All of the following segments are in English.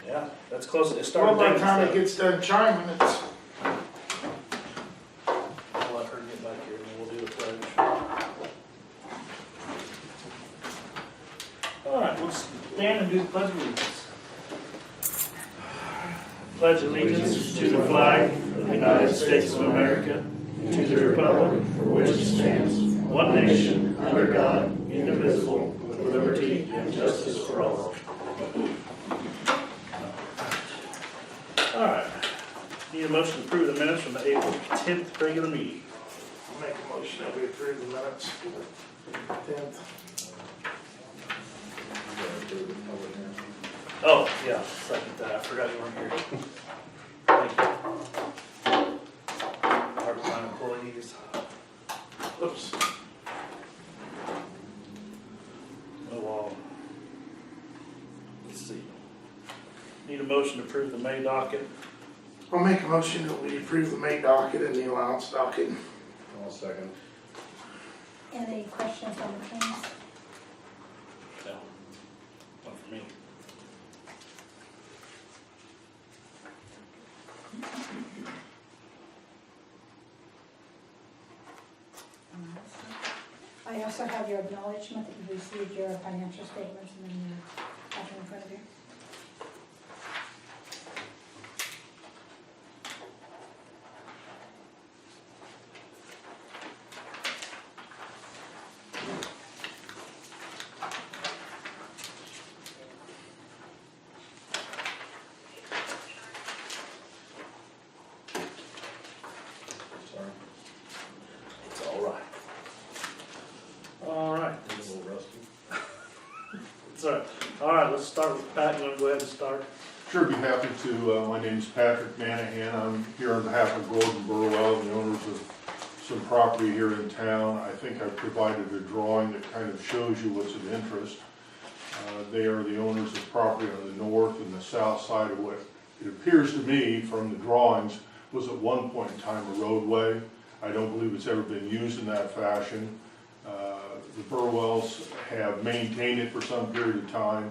Yeah, that's close. It Well, started. by the time it gets done chiming, it's, I'll let her get back here and we'll do the pledge. All right, let's stand and do the pledge of allegiance. Pledge allegiance to the flag of the United States of America, to the republic for which it stands, one nation, under God, indivisible, with liberty and justice for all. All right. Need a motion to approve the minutes from the April 10th regular meeting. I'll make a motion that we approve the minutes. 10th. Oh, yeah, second that. I forgot you weren't here. Thank you. Part-time employees. Oops. Oh, wow. Let's see. Need a motion to approve the May docket. I'll make a motion that we approve the May docket and the allowance docket. I'll second. Any questions on the claims? No. Not for me. I also have your acknowledgement that you received your financial statements and then you have them in front of you. Sorry. It's all right. All right. I'm a little rusty. It's all right. All right, let's start with Pat. You want to go ahead and start? Sure, be happy to. My name's Patrick Manahan. I'm here on behalf of Gordon Burwell, the owners of some property here in town. I think I've provided a drawing that kind of shows you what's of interest. They are the owners of property on the north and the south side of what it appears to me from the drawings was at one point in time a roadway. I don't believe it's ever been used in that fashion. The Burwells have maintained it for some period of time.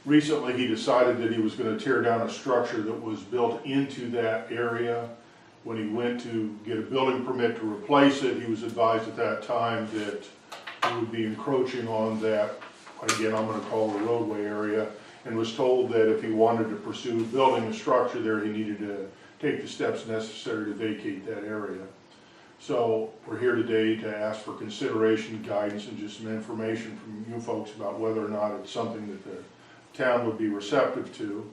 Recently, he decided that he was going to tear down a structure that was built into that area. When he went to get a building permit to replace it, he was advised at that time that he would be encroaching on that, again, I'm going to call the roadway area, and was told that if he wanted to pursue building a structure there, he needed to take the steps necessary to vacate that area. So we're here today to ask for consideration, guidance, and just some information from you folks about whether or not it's something that the town would be receptive to.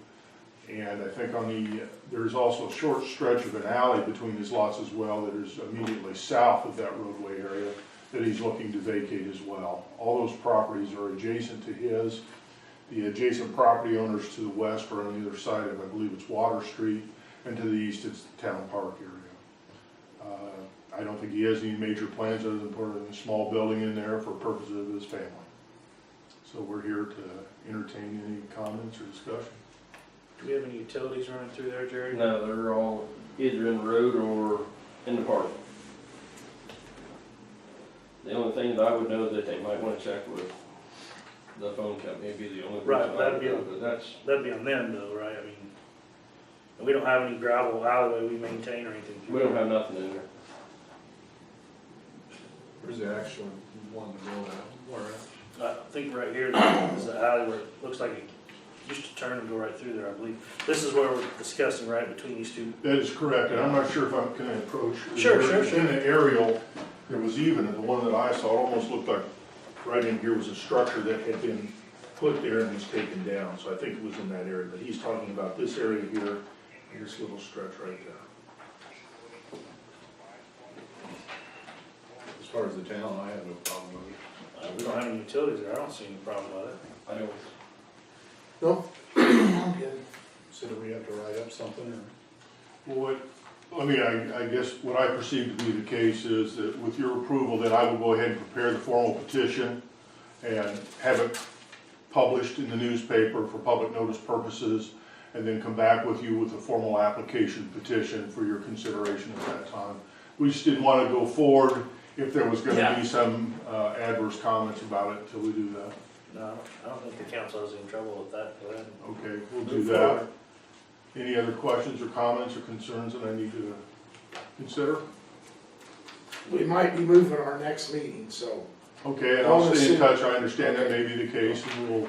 And I think there's also a short stretch of an alley between his lots as well that is immediately south of that roadway area that he's looking to vacate as well. All those properties are adjacent to his. The adjacent property owners to the west are on the other side of, I believe it's Water Street, and to the east it's the town park area. I don't think he has any major plans other than putting a small building in there for purposes of his family. So we're here to entertain any comments or discussion. Do we have any utilities running through there, Jerry? No, they're all either in the road or in the park. The only thing that I would know that they might want to check with the phone company would be the only. Right, reason I that'd would be know, on- but that's, That'd be on them though, right? I mean, and we don't have any gravel alleyway we maintain or anything. we don't have nothing in there. Where's the actual one to go out? Where at? I think right here is the alley where it looks like it used to turn and go right through there, I believe. This is where we're discussing, right, between these two. That is correct, and I'm not sure if I can approach. Sure. In the aerial, there was even, the one that I saw, it almost looked like right in here was a structure that had been put there and was taken down. So I think it was in that area, but he's talking about this area here, and this little stretch right there. As far as the town, I have no problem with it. We don't have any utilities there. I don't see any problem with it. I don't. Nope, I'm good. So do we have to write up something or? Well, I guess what I perceive to be the case is that with your approval, that I will go ahead and prepare the formal petition and have it published in the newspaper for public notice purposes, and then come back with you with a formal application petition for your consideration at that time. We just didn't want to go forward if there was going to be some adverse comments about it until we do that. No, I don't think the council has any trouble with that. Go ahead. Okay, we'll do Move that. forward. Any other questions or comments or concerns that I need to consider? We might be moving our next meeting, so. Okay, and I'll stay in touch, I understand that may be the case, and we'll,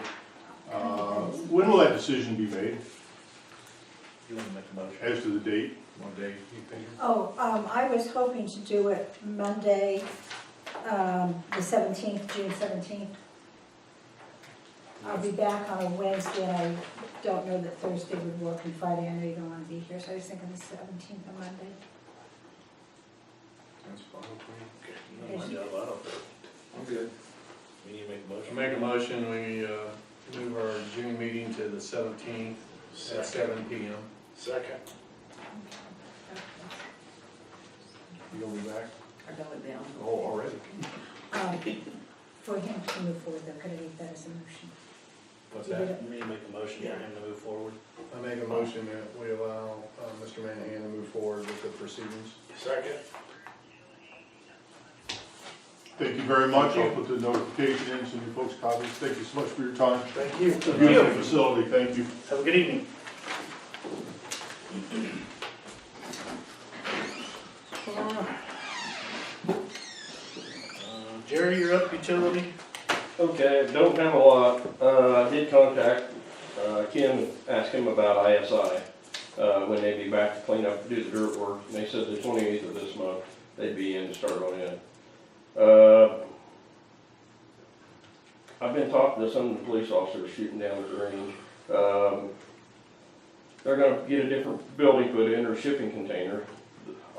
when will that decision be made You want to make a motion? as to the date? One day, you think? Oh, I was hoping to do it Monday, the 17th, June 17th. I'll be back on a Wednesday, and I don't know that Thursday would work, and Friday I know you don't want to be here, so I was thinking the 17th on Monday. That's fine with me. No, mind you, I don't think. I'm good. We need to make a I motion. make a motion, we, move our June meeting to the 17th at 7 PM. Second. You gonna be back? I got it down. Oh, already? For him to move forward, though, could I leave that as a motion? What's You did that? it. You need to make a motion for him to move forward. I make a motion that we allow, Mr. Manahan to move forward with the proceedings. Second. Thank you very much, I'll put the notification in, send you folks copies, thank you so much for your time. Thank you. It's a beautiful facility, thank you. Have a good evening. Jerry, you're up, utility. Okay, don't have a lot. I did contact, Ken, ask him about ISI, when they'd be back to clean up, do the dirt work. And they said the 28th of this month, they'd be in to start on it. I've been talking to some of the police officers shooting down at the range. They're gonna get a different building put in, or shipping container.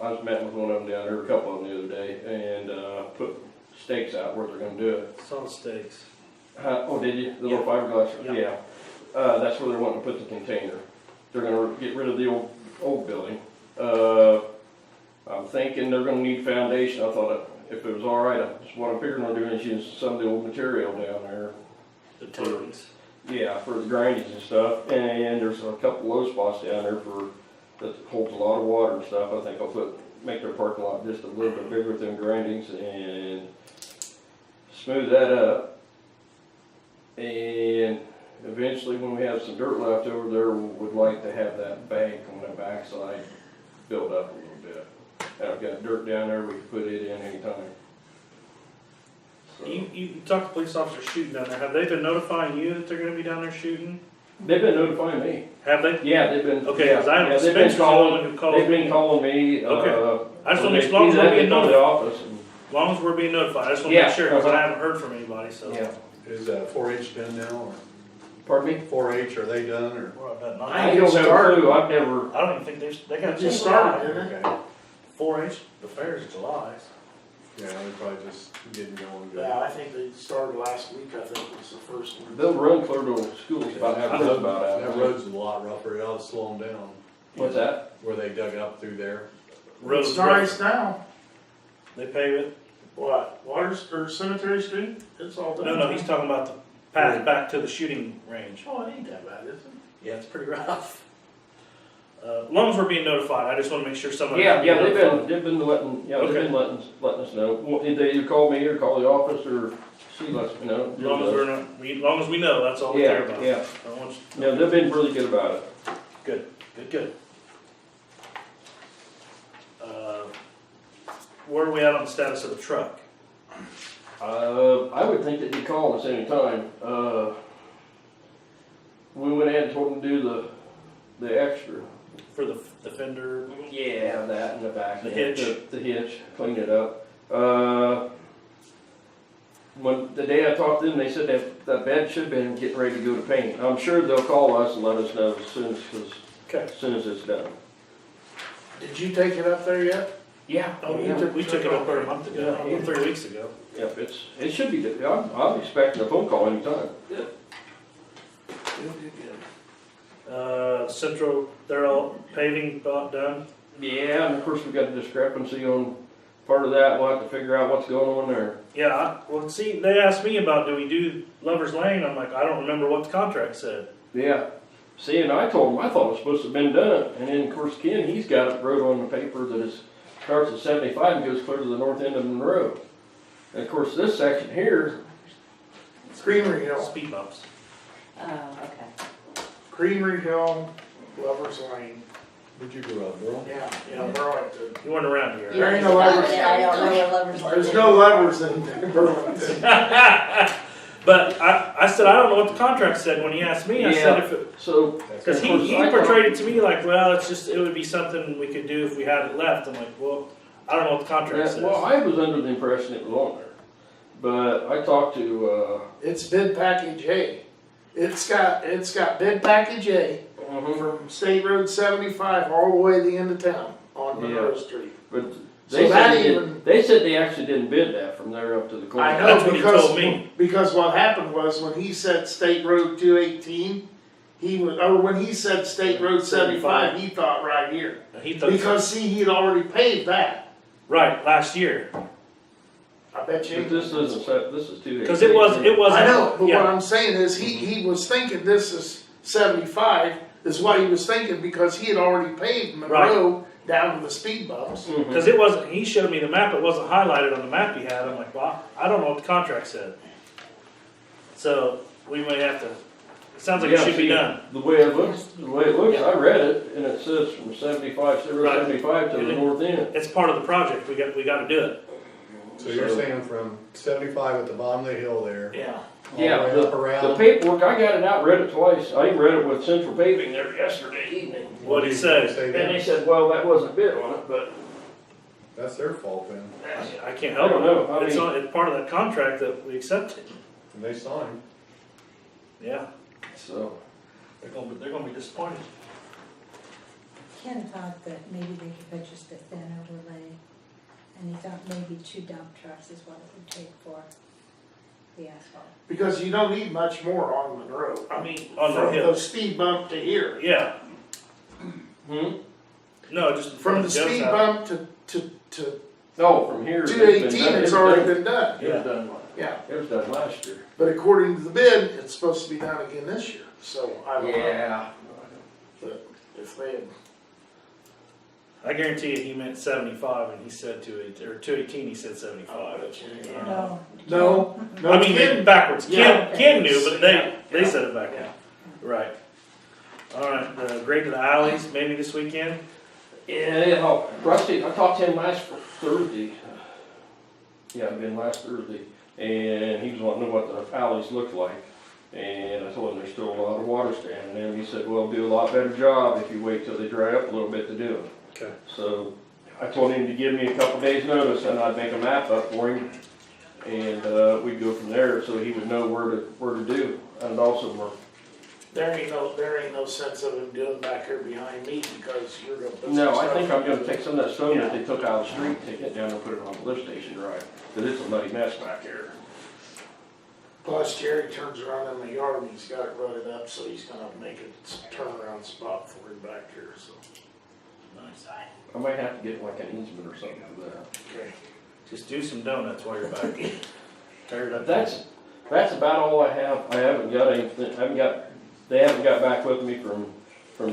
I was met with one of them down there, a couple of them the other day, and, put stakes out where they're gonna do it. Saw the stakes. Oh, did you? The little fiberglass? Yeah. Yeah. That's where they're wanting to put the container. They're gonna get rid of the old building. I'm thinking they're gonna need foundation. I thought if it was all right, what I'm figuring on doing is use some of the old material down there. The tailings. Yeah, for the grindings and stuff. And there's a couple low spots down there that holds a lot of water and stuff. I think I'll make their parking lot just a little bit bigger with them grindings and smooth that up. And eventually, when we have some dirt left over there, we would like to have that bank on the backside build up a little bit. And I've got dirt down there, we can put it in anytime. So, You talked to police officers shooting down there. Have they been notifying you that they're gonna be down there shooting? they've been notifying me. Have they? Yeah, they've been. Okay, yeah, because I yeah, have they've been Spencer's the calling. one who called They've been me. calling me. Okay. I just want to make, as long as either we're that, being they call the notified, office. And, as long as we're being notified, I just want to Yeah, make sure, because I uh-huh. haven't heard from anybody, so. yeah. Is 4-H done now, or Pardon me? 4-H, are they done, or? Well, I've done I nine. don't have a started. clue. I've never. I don't even think they got. It just started, didn't it? Okay. 4-H, the fair's in July. Yeah, they're probably just getting going. Yeah, I think they started last week, I think was the first one. They'll run clear to schools about half a about out. That road's a lot rougher, it ought to slow them down, What's that? where they dug up through there. Road's It's nice now. They pave it. What, or Cemetery Street? It's all done. No, he's talking about the path back to the shooting range. Oh, it ain't that bad, is it? Yeah, it's pretty rough. As long as we're being notified, I just want to make sure someone. Yeah, they've been letting, Okay. they've been letting us know. Well, they either call me or call the office or she lets me know. As long as we're not, as long as we know, that's all we care about. Yeah. I don't want you- No, they've been really good about it. Good. Where are we at on the status of the truck? I would think that he'd call us anytime. We went ahead and told him to do the extra. For the fender? Yeah, that in the back. The hitch. The hitch, clean it up. When the day I talked to them, they said that bed should have been getting ready to go to paint. I'm sure they'll call us and let us know as soon as it's done. Did you take it up there yet? Yeah. Oh, we took it up there a month ago, Yeah. 3 weeks ago. Yep, it should be, I'm expecting a phone call anytime. Good. Central, they're all paving about done. Yeah, and of course we got a discrepancy on part of that, we'll have to figure out what's going on there. Yeah, well, see, they asked me about, do we do Lover's Lane? I'm like, I don't remember what the contract said. Yeah, see, and I told him, I thought it was supposed to have been done, and then of course Ken, he's got it wrote on the paper that it starts at 75 and goes clear to the north end of Monroe. And of course this section here, Creamery Hill, Speed bumps. Oh, okay. Creamery Hill, Lover's Lane. Where'd you grow up, Earl? Yeah, Burlington. You weren't around here. There ain't no levers. I don't know what lovers like. There's no levers in Burlington. But I said, I don't know what the contract said when he asked me. I said if it, So, because he portrayed it to me like, well, it's just, it would be something we could do if we had it left. I'm like, well, I don't know what the contract says. well, I was under the impression it was on there. But I talked to, It's bid package A. It's got bid package A from State Road 75 all the way to the end of town on Monroe Street. but So they that said, even- they said they actually didn't bid that from there up to the corner. I know, That's what he told me. because what happened was when he said State Road 218, when he said State Road 75, he thought right here. He thought, Because see, he had already paved that. right, last year. I bet you. But this isn't, this is 218. Because it wasn't, I know, but what yeah, I'm saying is, he was thinking this is 75, is what he was thinking, because he had already paved Monroe down to the speed bumps. Mhm. because it wasn't, he showed me the map, it wasn't highlighted on the map he had. I'm like, well, I don't know what the contract said. So we may have to, it sounds like it Yeah, should be see, done. The way it looks, I read it, and it says from 75 to Right. 75 to the north end. It's part of the project, we got to do it. So you're saying from 75 at the bottom of the hill there, Yeah. all the Yeah, way up the around? paperwork, I got it out, read it twice. I even read it with Central Paving there yesterday evening. What'd he say? Say And they that. said, well, that wasn't bid on it, but That's their fault then, I can't I help it. don't know. I It's, mean- it's part of that contract that we accepted. and they signed. Yeah, so. they're gonna be disappointed. Ken thought that maybe they could put just a thin overlay, and he thought maybe 2 dump trucks is what it would take for the asphalt. Because you don't need much more on Monroe. I mean, on the From hill. the speed bump to here. Yeah, Hmm? no, just From the Joe's speed house. bump to No, from here. 218, it's already been done. It was done, Yeah, it was done last year. but according to the bid, it's supposed to be done again this year, so I don't know. Yeah. But if they had, I guarantee you, he meant 75, and he said 218, or 218. He said 75. No. no, I mean, Ken- backwards. Yeah. Ken knew, but Yeah. they said it backwards. Right. All right. The grade to the alleys, maybe this weekend. Yeah, Rusty, I talked to him last Thursday. Yeah, it'd been last Thursday, and he was wanting to know what the alleys looked like. And I told him there's still a lot of water standing there, and he said, well, do a lot better job if you wait till they dry up a little bit to do it. Okay. So I told him to give me a couple days' notice, and I'd make a map up for him, and we'd go from there, so he would know where to do. And also, there ain't no sense of him doing back here behind me because you're gonna put some no, I stuff think I'm in. gonna take some of that stone that they took out of the street, take it down and put it on the lift station drive, because it's a muddy mess back there. Plus Jerry turns around in the yard and he's got it rutted up, so he's gonna make it a turnaround spot for him back here, so. Nice. I might have to get like an easement or something for that. Okay. Just do some donuts while you're back. Tear it up. That's about all I have. I haven't got anything, they haven't got back with me from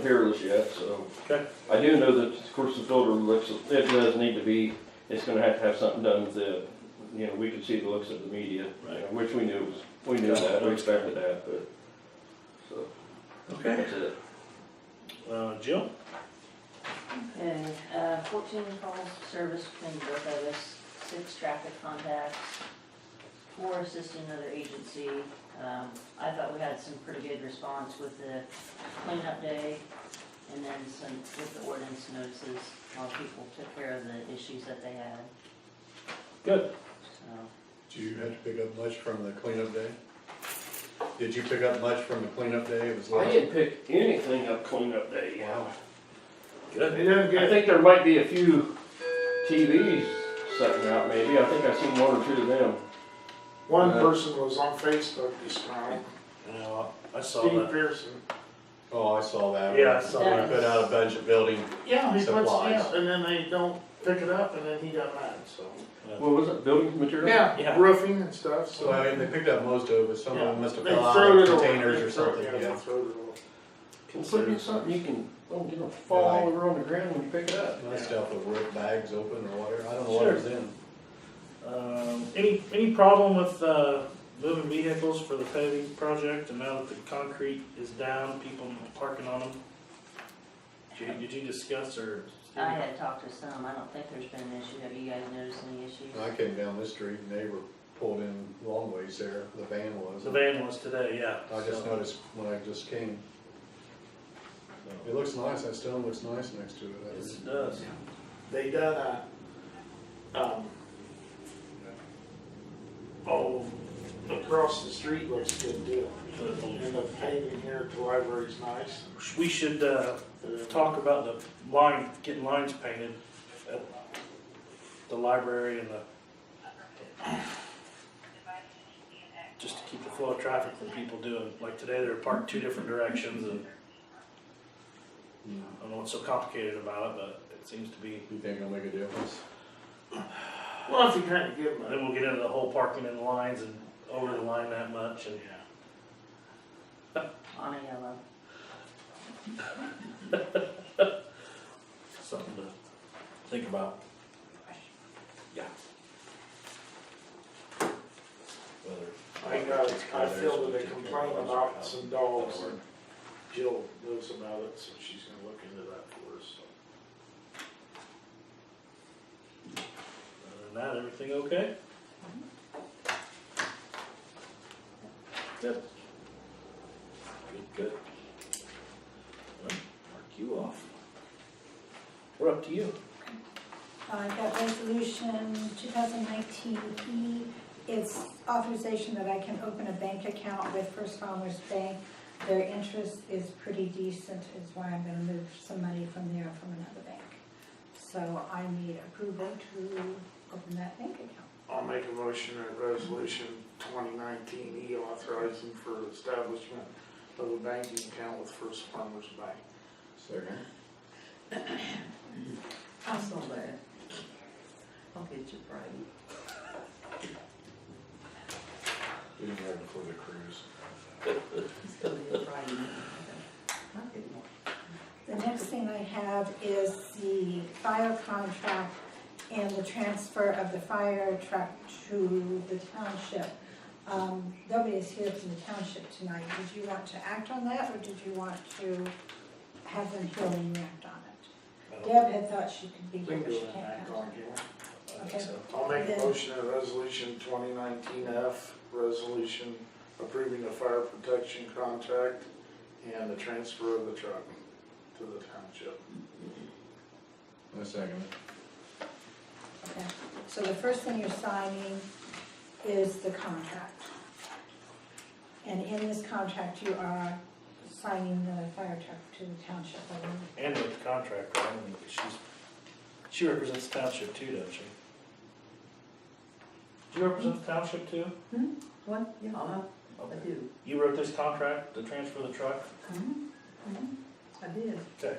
Peerless yet, so. Okay. I do know that, of course, the filter looks, it does need to be, it's gonna have to have something done with it. You know, we could see the looks of the media, you know, which we knew that, we expected that, but, so. Okay. That's it. Jill? Okay, 14 calls service between both of us, 6 traffic contacts, 4 assisting another agency. I thought we had some pretty good response with the cleanup day, and then some with the ordinance notices, while people took care of the issues that they had, Good. so. Did you have to pick up much from the cleanup day? Did you pick up much from the cleanup day? It was I less. didn't pick anything up cleanup day, you know. Good. He doesn't I get, think there might be a few TVs setting out maybe, I think I've seen 1 or 2 of them. one person was on Facebook this morning, Yeah, I saw Steve that. Pearson. Oh, I saw that. Yeah, I saw We that. put out a bunch of building, Yeah, he puts, Supplies. yeah, and then they don't pick it up and then he got mad, so. What was it, building material? Yeah, Yeah. roofing and stuff, so. so I mean, they picked up most of it, some of them must have They fell out throwed of it away. containers They or throw- something, yeah, they yeah. throwed it away. Can put in something you can, don't, you know, fall all over on the ground when you pick it up. Nice stuff with rip bags open or whatever, I don't know what Sure. was in. Any problem with moving vehicles for the paving project, and now that the concrete is down, people parking on them. Did you discuss or? I had talked to some, I don't think there's been an issue, have you guys noticed any issues? I came down this street and they were pulled in long ways there, the van was. The van was today, yeah. I just So, noticed when I just came. It looks nice, that stone looks nice next to it. Yes, it does. They done across the street looks good too. And the paving here at the library's nice. We should, talk about the line, getting lines painted at the library and just to keep the flow of traffic from people doing, like today, they're parked two different directions, and I don't know what's so complicated about it, but it seems to be. You think it'll make a difference? Well, if you kind of give them Then we'll get into the whole parking in the lines and over the line that much, and On a yellow. something to think about. Yeah. I fielded a complaint about some dogs, and Jill knows about it, so she's gonna look into that for us, so. Other than that, everything okay? Good. Good. Well, mark you off. We're up to you. I've got resolution 2019E. It's authorization that I can open a bank account with First Farmers Bank. Their interest is pretty decent, is why I'm gonna move some money from there from another bank. So I need approval to open that bank account. I'll make a motion at resolution 2019E authorizing for establishment of a banking account with First Farmers Bank. Second. I saw that. I'll get you Friday. Getting ready for the cruise. It's gonna be a Friday night. I'll get more. The next thing I have is the fire contract and the transfer of the fire truck to the township. Nobody is here from the township tonight. Did you want to act on that, or did you want to have them here and react on it? Deb had thought she could be We here, can but do she it can't back come. on here. I think Okay. so. I'll make a Then- motion at resolution 2019F, resolution approving the fire protection contract and the transfer of the truck to the township. I second it. Okay. So the first thing you're signing is the contract. And in this contract, you are signing the fire truck to the township. And with the contract, right? I mean, she represents the township too, doesn't she? Do you represent the township too? What? Yeah, I Okay. do. You wrote this contract to transfer the truck? I did. Okay.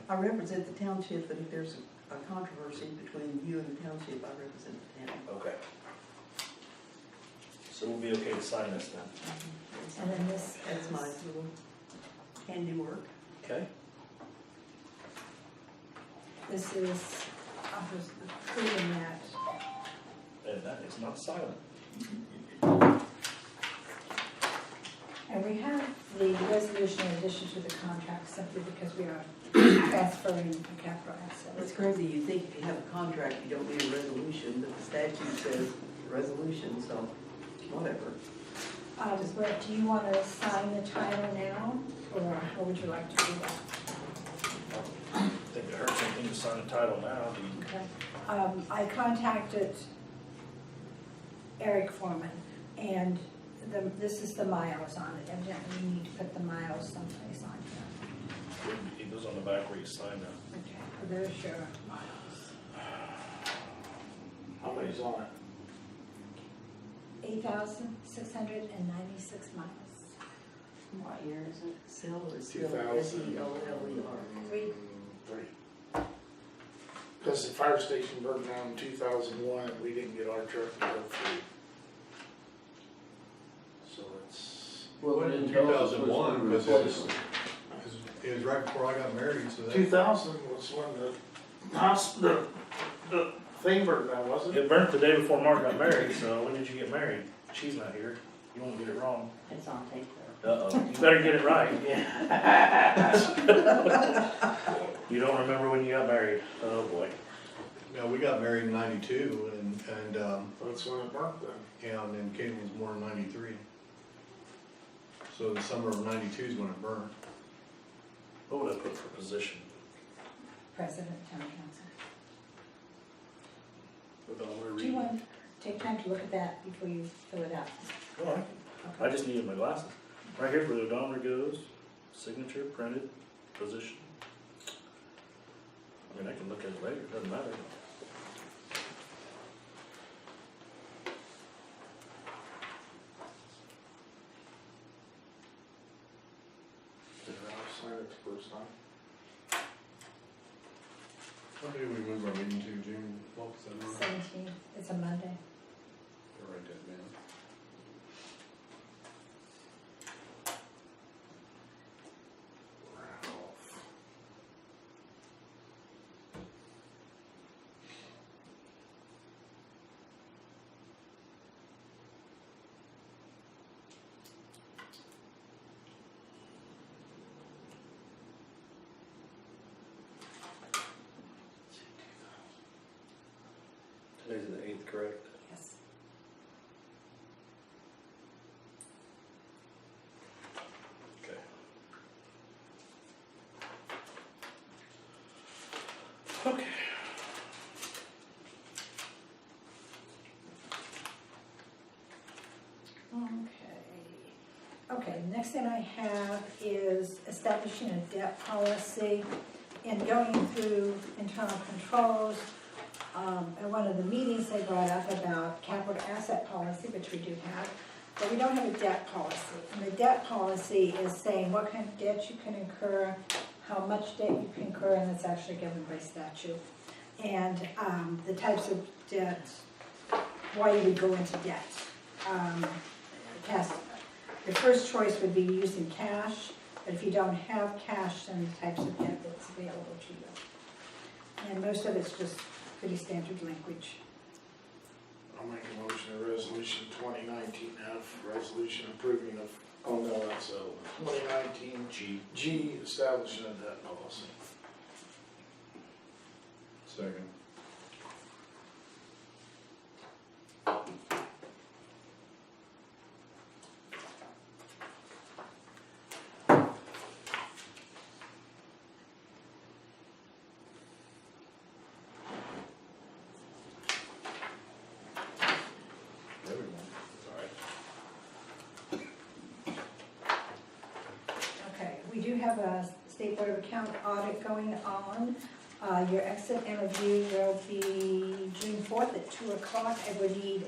I represent the township, and if there's a controversy between you and the township, I represent the town. Okay. So we'll be okay to sign this then? And then this That's my little handiwork. Okay. This is approving that. And that is not silent. And we have the resolution in addition to the contract simply because we are transferring the capital It's assets. crazy, you think if you have a contract, you don't need a resolution, but the statute says resolution, so whatever. Brett, do you want to sign the title now, or how would you like to do that? I think it hurts anything to sign the title now, do you? Okay. I contacted Eric Foreman, and this is the miles on it. Evidently, you need to put the miles someplace on here. It goes on the back where you sign that. Okay, well, there's your miles. How many's on it? 8,696 miles. What year is it? Sell or seal, 2000. SELLER. Three. Three. Because the fire station burned down in 2001, we didn't get our truck until 3. So it's Well, in didn't tell us 2001, was- because it was right before I got married, so that. 2000 was when the thing burned down, wasn't it? It burnt the day before Mark got married, so when did you get married? She's not here. You won't get it wrong. It's on tape Uh-oh. You better get it right. You don't remember when you got married. Oh, boy. Yeah, we got married in '92 and, That's when it burnt then. and then Caitlin was born in '93. So the summer of '92 is when it burned. What would I put for position? President, town council. With all we're Do you reading? want to take time to look at that before you fill it out? Oh, I just needed my glasses. Right here's where the odometer goes, signature, printed, position. I mean, I can look at it later, it doesn't matter. Did Ralph sign it the first time? When did we move our meeting to, June? What was that number? 17th, it's a Monday. I'll write that down. Ralph. Today's the 8th, correct? Yes. Okay. Okay. Okay, next thing I have is establishing a debt policy and going through internal controls. At one of the meetings, they brought up about capital asset policy, which we do have, but we don't have a debt policy. And the debt policy is saying what kind of debt you can incur, how much debt you can incur, and it's actually given by statute. And the types of debt, why you would go into debt. Your first choice would be using cash, but if you don't have cash, then the types of debt that's available to you. And most of it's just pretty standard language. I'll make a motion to resolution 2019 F, resolution approving of, oh no, that's 2019 G, establishing a debt policy. Second. Okay, we do have a State Board of Account audit going on. Your exit interview will be June 4th at 2 o'clock. I would need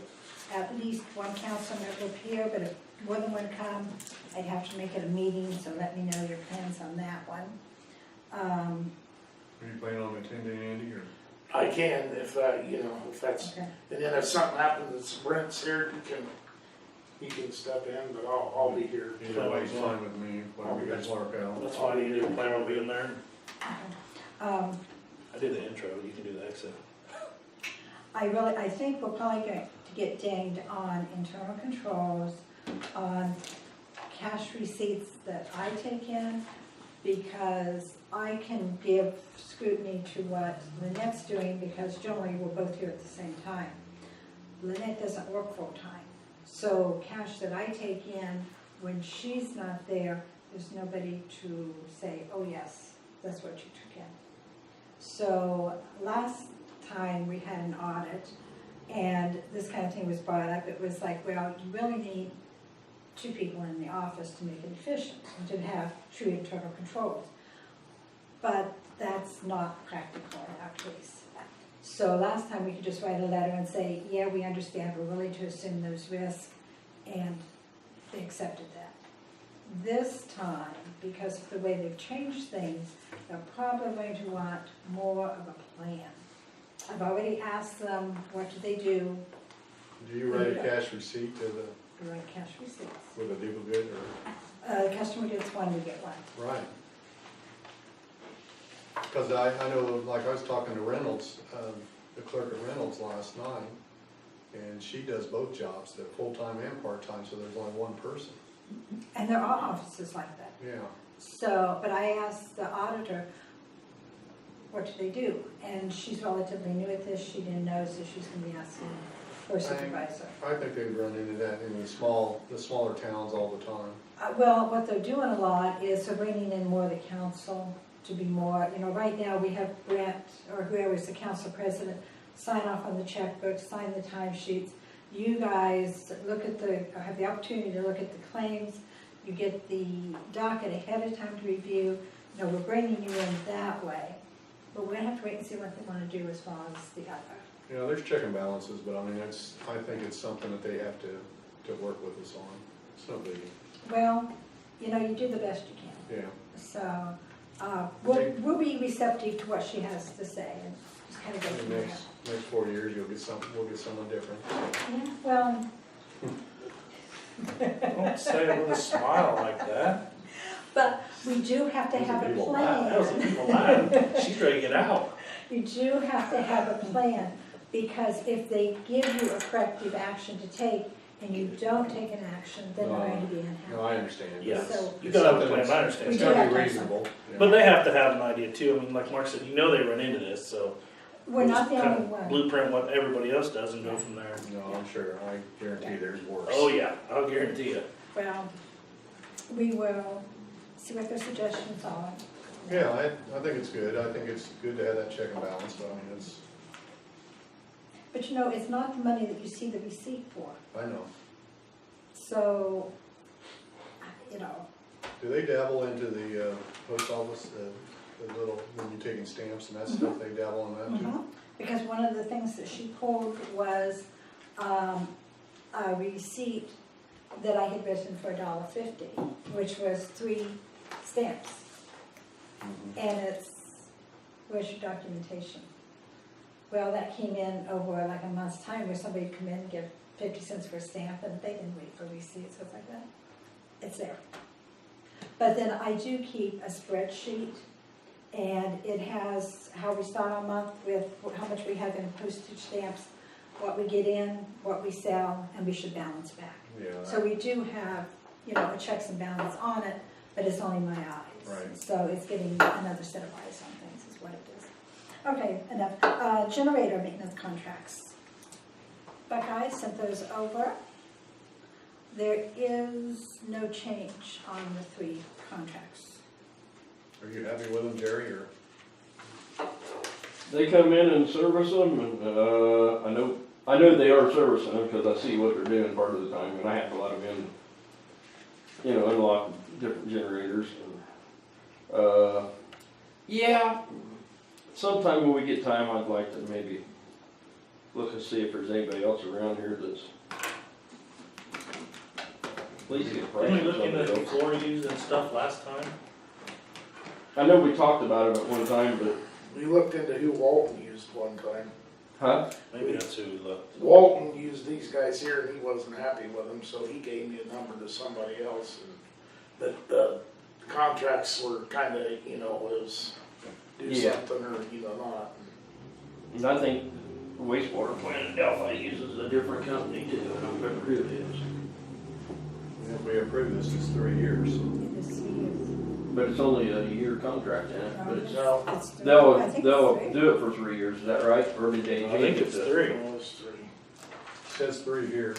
at least one council member here, but if more than one come, I'd have to make it a meeting, so let me know your plans on that one. Are you planning on attending, Andy, or? I can, if if that's, Okay. and then if something happens, it's Brent's here, you can step in, but I'll be here. Either way, it's fine with me, whatever you guys work out. That's why you didn't plan on being there. Okay. I did the intro, you can do the exit. I think we're probably going to get dinged on internal controls, on cash receipts that I take in, because I can give scrutiny to what Lynette's doing, because generally we're both here at the same time. Lynette doesn't work full-time, so cash that I take in, when she's not there, there's nobody to say, oh yes, that's what you took in. So last time we had an audit, and this kind of thing was brought up, it was like, well, you really need 2 people in the office to make it efficient, and to have true internal controls. But that's not practical in our case. So last time we could just write a letter and say, yeah, we understand, we're willing to assume those risks, and they accepted that. This time, because of the way they've changed things, they're probably going to want more of a plan. I've already asked them, what do they do? Do you write a cash receipt to the, We write cash receipts. with a duplicate, or? Customer gets one, we get one. Right. Because I know, like I was talking to Reynolds, the clerk at Reynolds last night, and she does both jobs, they're full-time and part-time, so there's only one person. And there are offices like that. Yeah. So, but I asked the auditor, what do they do? And she's relatively new at this, she didn't know, so she's gonna be asking her supervisor. I think they've run into that in the smaller towns all the time. Well, what they're doing a lot is they're bringing in more of the council to be more, right now we have Brent, or whoever's the council president, sign off on the checkbooks, sign the timesheets. You guys have the opportunity to look at the claims, you get the docket ahead of time to review. We're bringing you in that way, but we're gonna have to wait and see what they wanna do as far as the other. There's check and balances, but I mean, I think it's something that they have to work with us on. It's no biggie. Well, you do the best you can. Yeah. So, we'll be receptive to what she has to say and just kind of go In from the there. next 4 years, we'll get someone different. Yeah, well, Don't say it with a smile like that. but we do have to have a People laugh. That was plan. people laugh. She's ready to get out. You do have to have a plan, because if they give you a corrective action to take and you don't take an action, then they're going to be No, unhappy. I understand. Yeah, So- you gotta have a plan, I understand. We It's do gotta have be to have reasonable. Yeah. But they have to have an idea too. I mean, like Mark said, they run into this, so. We're not the just kinda only one. Blueprint what everybody else does and go from there. No, I'm sure, I guarantee there's worse. Oh, yeah, I'll guarantee you. Well, we will see what their suggestions are. Yeah, I think it's good. I think it's good to have that check and balance, but I mean, But it's not the money that you see the receipt for. I know. So, Do they dabble into the post office, the little, when you're taking stamps and that stuff, they dabble in that too? because one of the things that she pulled was a receipt that I had written for $1.50, which was 3 stamps. And where's your documentation? Well, that came in over like a month's time where somebody would come in and give 50 cents for a stamp, and they didn't wait for receipts, so it's like that. It's there. But then I do keep a spreadsheet, and it has how we start our month with how much we have in postage stamps, what we get in, what we sell, and we should balance back. Yeah. So we do have, a checks and balance on it, but it's only my eyes. Right. So it's getting another set of eyes on things is what it is. Okay, enough. Generator maintenance contracts. Buckeye sent those over. There is no change on the 3 contracts. Are you happy with them, Jerry, or? They come in and service them, and, I know they are servicing them, because I see what they're doing part of the time, and I have to let them in, unlock different generators. And, yeah, sometime when we get time, I'd like to maybe look and see if there's anybody else around here that's at least get prices Didn't we on look into those. floor use and stuff last time? I know we talked about it at one time, but, We looked into who Walton used one time. huh? Maybe that's who we looked. Walton used these guys here and he wasn't happy with them, so he gave me a number to somebody else. And the contracts were kinda, was do Yeah. something or, not. And I think the wastewater plant in Delphi uses a different company too, I don't remember who it is. If we approve this, it's 3 years. It is 3 years. But it's only a year contract in it, but it's, No, It's 3. they'll, I think it's they'll 3. do it for 3 years, is that right? Or did they I change think it it's to? 3. it was 3. Says 3 here.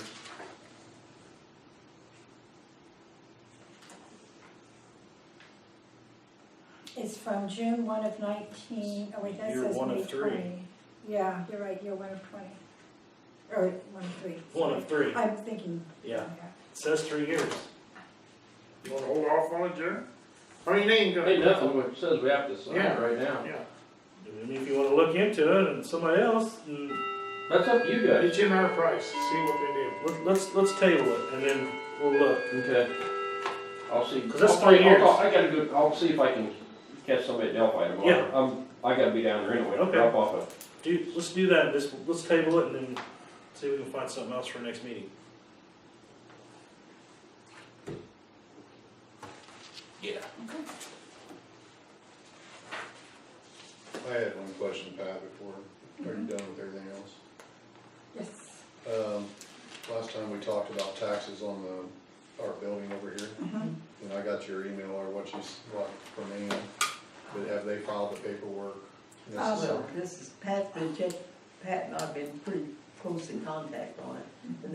It's from June 1 of 19, oh wait, that Year says one of May 3. 20. Yeah, you're right, year 1 of 20. Or 1 of 3. 1 of 3. I'm thinking. Yeah. It says 3 years. You wanna hold off on it, Jerry? I mean, they ain't gonna. Ain't nothing, it says we have to sign Yeah. it right now. Yeah. I mean, if you wanna look into it and somebody else, then That's up to you guys. It's in our price, see what they do. let's table it and then we'll look. Okay. I'll see. 'Cause that's I'll 3 years. I gotta go, I'll see if I can catch somebody at Delphi tomorrow. I gotta be down there anyway, Okay. drop off Let's do that, let's table it and then see if we can find something else for next meeting. Yeah. I had one question, Pat, before, are you done with everything else? Yes. Last time we talked about taxes on our building over here, and I got your email or what from Ann, but have they filed the paperwork necessary? Well, this is, Pat and I've been pretty close in contact on it, and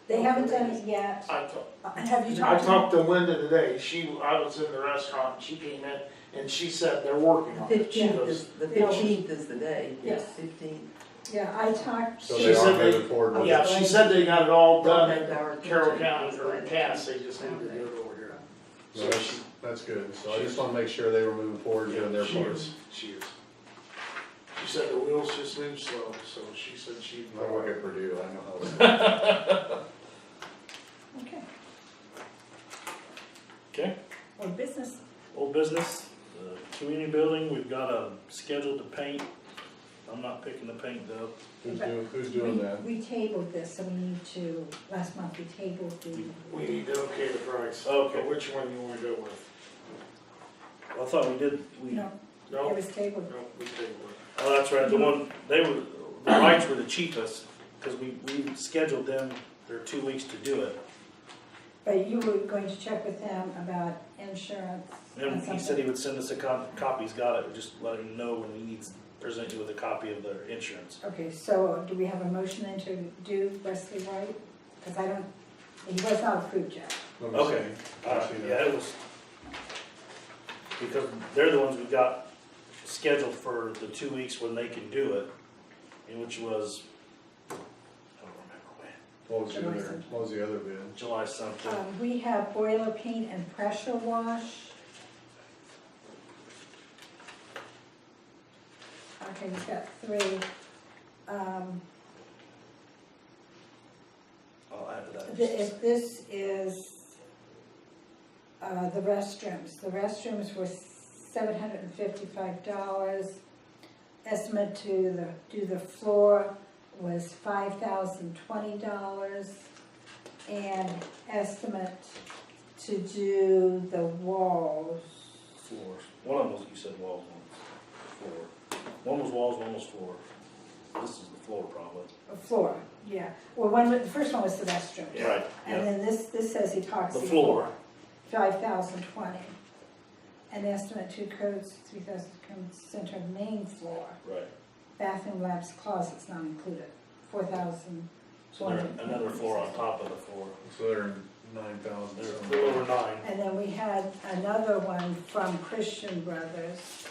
They haven't done it yet. Have you I talked to them? talked to Linda today, I was in the restaurant, and she came in, and she said they're working on it. She goes, The 15th is the day. Yes. 15th. Yeah, I talked, So She they said are they- moving forward with yeah, it? she said they got it all done in Contact our Carroll attorney. County, or Cass, they just need to do it over here. No, that's good, so I just wanna make sure they were moving forward and doing their She part. is. She said the wheels just move slow, so she said she'd. I work at Purdue, I know how it's. okay, Okay, old business. old business, community building, we've got a schedule to paint. I'm not picking the paint though. Who's doing We- that? We tabled this, so we need to, last month we tabled the, We need to okay the price. Okay. But which one you wanna go with? I thought we did, no, it No? was tabled. No, we tabled it. oh, that's right, the one, the lights were the cheapest, cause we scheduled them, they're 2 weeks to do it. But you were going to check with them about insurance And and he said he something. would send us a copy, he's got it, just let him know when he needs, present you with a copy of their insurance. Okay, so do we have a motion then to do Wesley White? Because I don't, he was not approved yet. Let me Okay. see. I see that. Yeah, it was, because they're the ones we got scheduled for the 2 weeks when they can do it, and which was, I don't remember when, What was the other bid? July something. We have boiler paint and pressure wash. Okay, we've got 3. I'll add to that. If this is the restrooms. The restrooms were $755. Estimate to do the floor was $5,020. And estimate to do the walls, Floors. One of them was, you said walls, one was floor. One was walls, one was floor. This is the floor probably. a floor, yeah. Well, the first one was the restroom. Right, And yeah. then this says epoxy. The floor. 5,020. And estimate 2 coats, 3,000 center main floor. Right. Bathroom, labs, closets not included, 4,000. So there's another floor on top of the floor. So they're 9,000. They're a little over 9. And then we had another one from Christian Brothers.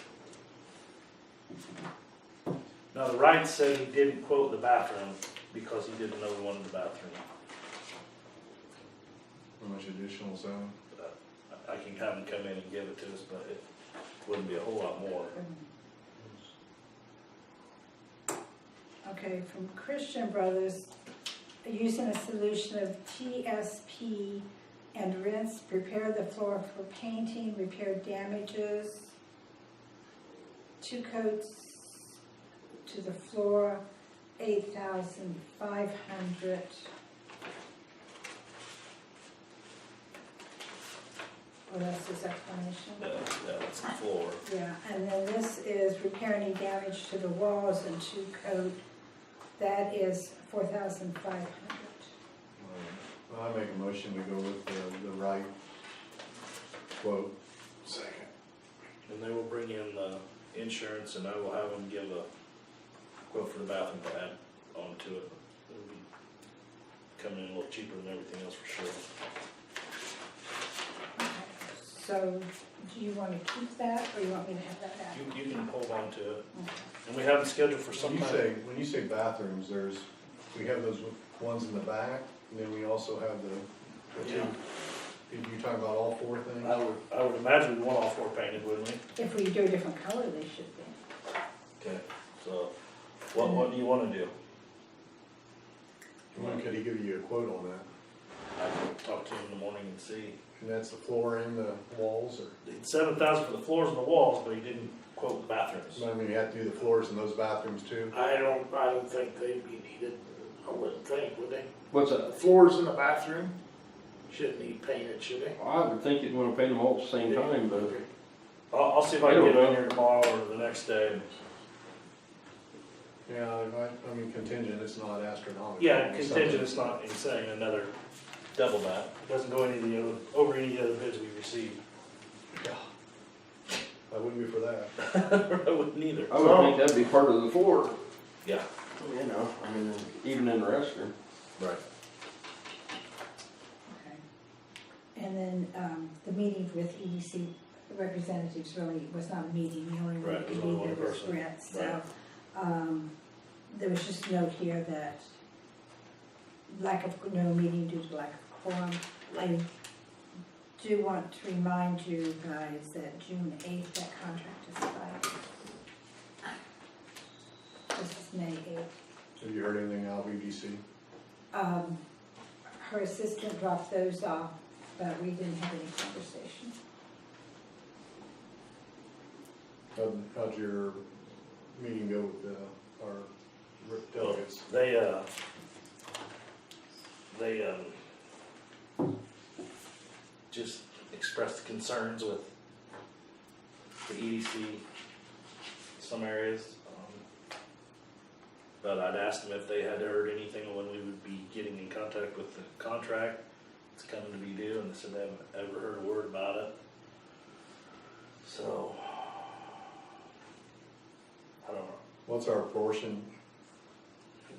Now, the Wright said he didn't quote the bathroom because he didn't know we wanted the bathroom. How much additional is that? I can have him come in and give it to us, but it wouldn't be a whole lot more. Okay, from Christian Brothers, using a solution of TSP and rinse, prepare the floor for painting, repair damages. 2 coats to the floor, 8,500. What else is explanation? That's the floor. Yeah, and then this is repair any damage to the walls and 2 coat. That is 4,500. I make a motion, we go with the right quote. Second. And they will bring in the insurance, and I will have them give a quote for the bathroom to add onto it. It'll be coming in a little cheaper than everything else for sure. So, do you want to keep that, or you want me to have that back? You can hold on to it. Okay. And we have them scheduled for some time. When you say bathrooms, we have those ones in the back, and then we also have the Yeah. you talking about all 4 things? I would imagine we want all 4 painted, wouldn't we? If we do a different color, they should be. Okay. So, what do you want to do? When could he give you a quote on that? I can talk to him in the morning and see. And that's the floor and the walls, or, It's 7,000 for the floors and the walls, but he didn't quote the bathrooms. I mean, you have to do the floors in those bathrooms too? I don't think they'd be needed, I wouldn't think, would they? What's The that? floors in the bathroom shouldn't need painted, should they? I would think you'd wanna paint them all at the same time, but I'll see if I can get him in here tomorrow or the next day. Yeah, I mean contingent, it's not astronomical. Yeah, It's contingent is not insane, another double that. It doesn't go any of the other, over any other bids we received. something- I wouldn't be for that. I wouldn't either. I would think that'd be part of the floor, Yeah. you know, I mean, even in the restroom. Right. Okay. And then, the meeting with EDC representatives really was not a meeting, the only one Right, that it was only meeting one there was person. Brent, so. Right. There was just a note here that lack of, no meeting due to lack of quorum. I do want to remind you guys that June 8th, that contract is expired. This is May 8th. Have you heard anything out of EDC? Her assistant dropped those off, but we didn't have any conversation. How'd your meeting go with our delegates? They just expressed concerns with the EDC, some areas. But I'd asked them if they had heard anything when we would be getting in contact with the contract. It's coming to be due, and they said they haven't ever heard a word about it. So, I don't know. What's our portion?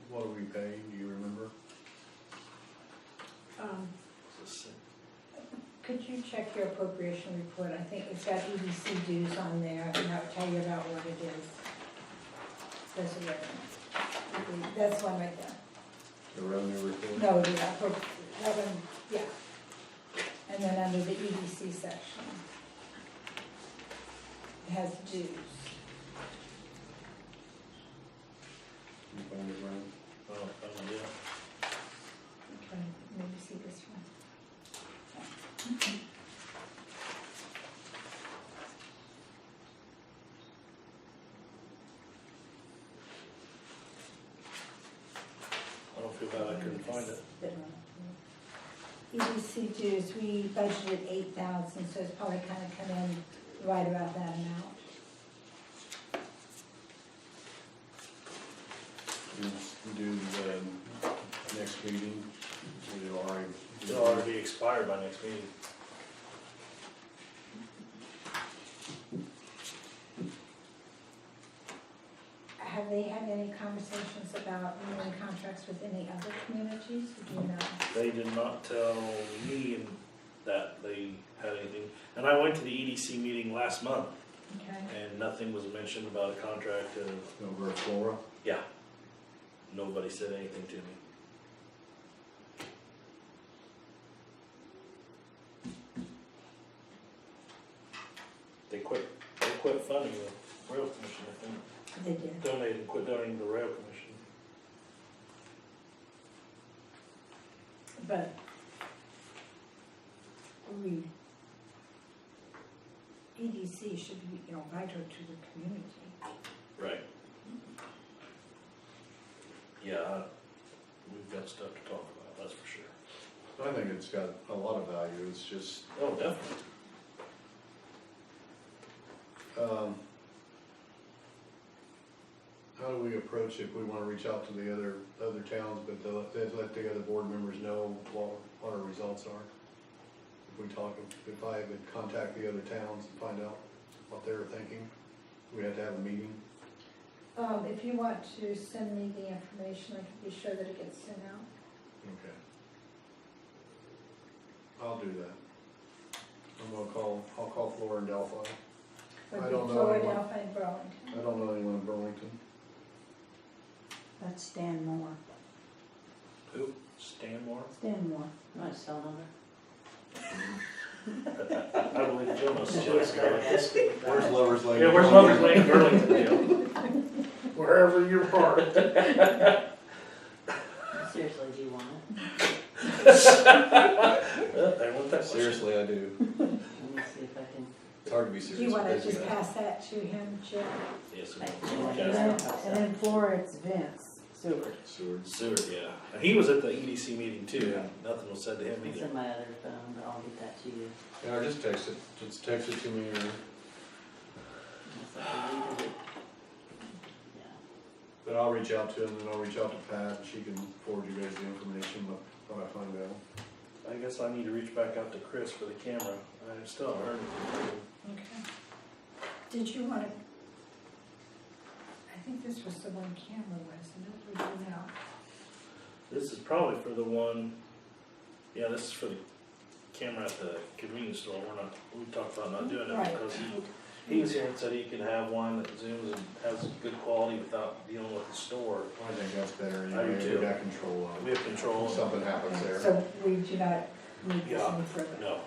What are we paying, do you remember? Could you check your appropriation report? I think it's got EDC dues on there, and I'll tell you about what it is. That's a revenue. That's one right there. The revenue report? No, the that one, yeah. And then under the EDC section, it has dues. You find it, Ryan? I don't know. Okay, maybe see this one. I don't feel bad I couldn't find it. EDC dues, we budgeted 8,000, so it's probably kind of come in right about that amount. Do the next meeting, we'll already. It'll already be expired by next meeting. Have they had any conversations about renewing contracts with any other communities? Do you know? They did not tell me that they had anything. And I went to the EDC meeting last month, Okay. and nothing was mentioned about a contract. Over at Flora? Yeah, nobody said anything to me. They quit funding the rail commission, I think. They did. Quit donating to the rail commission. But we, EDC should be, vital to the community. Right. Yeah, we've got stuff to talk about, that's for sure. I think it's got a lot of value, it's just, Oh, definitely. how do we approach if we wanna reach out to the other towns, but let the other board members know what our results are? If I would contact the other towns and find out what they were thinking, we had to have a meeting. If you want to send me the information, I can be sure that it gets sent out. Okay. I'll do that. I'll call Flora and Delphi. Would I be don't know Florida, anyone. Delphi, and Burlington. I don't know anyone in Burlington. That's Stan Moore. Who? Stan Moore? Stan Moore. My cell number. I believe Joe knows Joe's got this. Where's Lover's Lane? Yeah, where's Lover's Lane in Burlington, Joe? Wherever you're parked. Seriously, do you want it? They want that Seriously, I do. Let me see if I can. It's hard to be Do serious. you want to with this just guy. pass that to him, Jim? Yes, I- And then Flora, it's Vince Seward. Seward. Seward, yeah. And he was at the EDC meeting too, and nothing was said to him It's either. in my other phone, but I'll get that to you. Yeah, or just text it. Just text it to me or. Unless I deleted it. Yeah. But I'll reach out to him, and I'll reach out to Pat, and she can forward you guys the information, what I find out. I guess I need to reach back out to Chris for the camera. I still haven't heard anything. Okay. Did you want to, I think this was the one camera was, and it would be now. This is probably for the one, yeah, this is for the camera at the convenience store. We talked about not doing it Right. because he was here and said he could have one that zooms and has good quality without dealing with the store. I think that's better, I do anyway, too. we got control of We it. have control. If something happens Okay, there. so we do not need this Yeah. any further. No.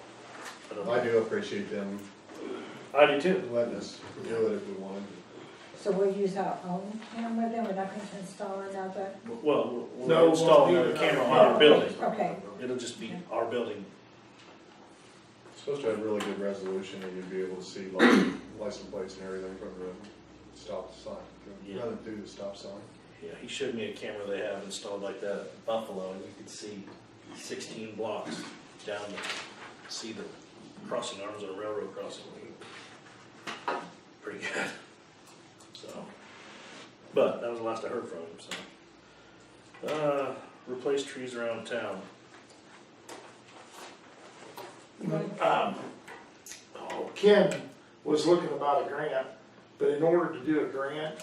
I do appreciate them I do too. letting us do it if we wanted. So we'll use our own camera then, we're not going to install another? Well, No, we'll we'll install need another another camera on camera. our building. Okay, It'll just be our building. It's supposed to have really good resolution, and you'd be able to see license plates and everything from the stop sign, Yeah. rather through the stop sign. Yeah, he showed me a camera they have installed like that at Buffalo, and you could see 16 blocks down to see the crossing arms on a railroad crossing. Pretty good. So, but that was the last I heard from him, so. Replace trees around town. Ken was looking about a grant, but in order to do a grant,